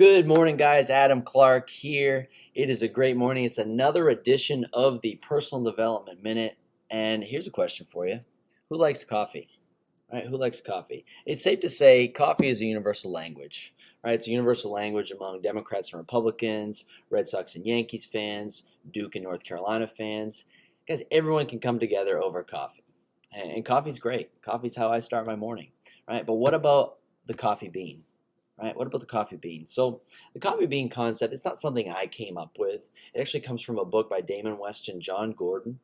Good morning, guys. Adam Clark here. It is a great morning. It's another edition of the Personal Development Minute. And here's a question for you. Who likes coffee? Right? Who likes coffee? It's safe to say coffee is a universal language. Right? It's a universal language among Democrats and Republicans, Red Sox and Yankees fans, Duke and North Carolina fans. Guys, everyone can come together over coffee. And coffee's great. Coffee's how I start my morning. Right? But what about the coffee bean? Right? What about the coffee bean? So the coffee bean concept, it's not something I came up with. It actually comes from a book by Damon West and John Gordon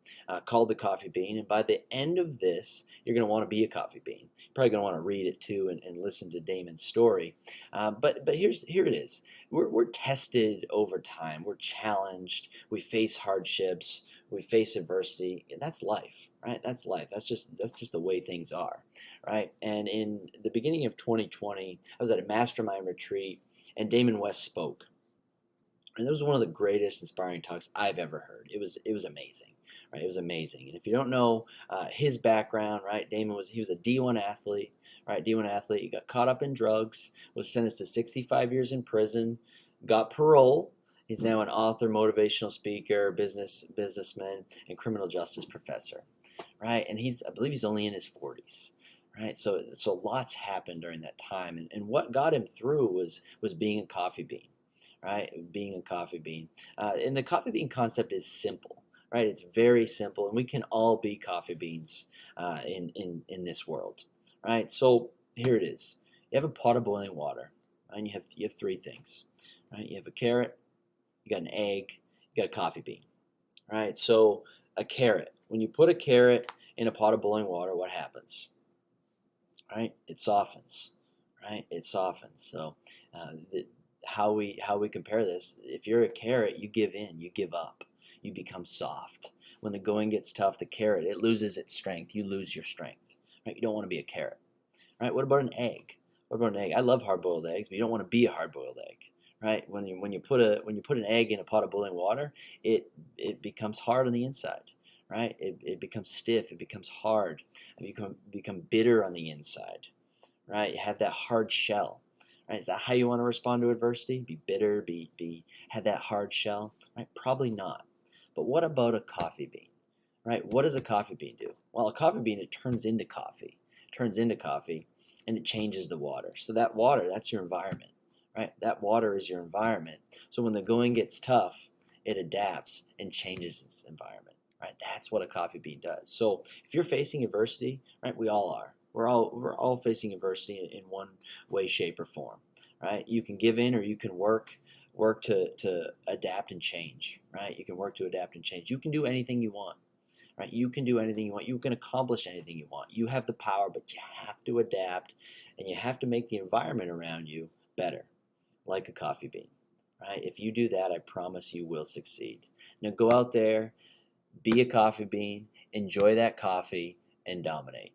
called The Coffee Bean. And by the end of this, you're going to want to be a coffee bean. You're probably going to want to read it too and listen to Damon's story. But here it is. We're tested over time. We're challenged. We face hardships. We face adversity. That's life, right? That's life. That's just the way things are, right? And in the beginning of 2020, I was at a mastermind retreat, and Damon West spoke, and it was one of the greatest inspiring talks I've ever heard. It was amazing, right? It was amazing. And if you don't know his background, right? He was a D1 athlete, right? D1 athlete. He got caught up in drugs, was sentenced to 65 years in prison, got parole. He's now an author, motivational speaker, businessman, and criminal justice professor, right? And I believe he's only in his 40s, right? So lots happened during that time, and what got him through was being a coffee bean, right? Being a coffee bean, and the coffee bean concept is simple, right? It's very simple, and we can all be coffee beans in this world, right? So here it is. You have a pot of boiling water, right? And you have three things, right? You have a carrot, you got an egg, you got a coffee bean, right? So a carrot. When you put a carrot in a pot of boiling water, what happens? Right? It softens. Right? It softens. So how we compare this? If you're a carrot, you give in, you give up, you become soft. When the going gets tough, the carrot it loses its strength. You lose your strength. Right? You don't want to be a carrot. Right? What about an egg? What about an egg? I love hard-boiled eggs, but you don't want to be a hard-boiled egg. Right? When you put an egg in a pot of boiling water, it becomes hard on the inside. Right? It becomes stiff. It becomes hard. You become bitter on the inside. Right? You have that hard shell. Right? Is that how you want to respond to adversity? Be bitter. Have that hard shell. Right? Probably not. But what about a coffee bean? Right? What does a coffee bean do? Well, a coffee bean it turns into coffee. It turns into coffee, and it changes the water. So that water, that's your environment. Right? That water is your environment. So when the going gets tough, it adapts and changes its environment. Right? That's what a coffee bean does. So if you're facing adversity, right, we all are. We're all facing adversity in one way, shape, or form. Right? You can give in or you can work to adapt and change. Right? You can work to adapt and change. You can do anything you want. Right? You can do anything you want. You can accomplish anything you want. You have the power, but you have to adapt and you have to make the environment around you better, like a coffee bean. Right? If you do that, I promise you will succeed. Now go out there, be a coffee bean, enjoy that coffee, and dominate.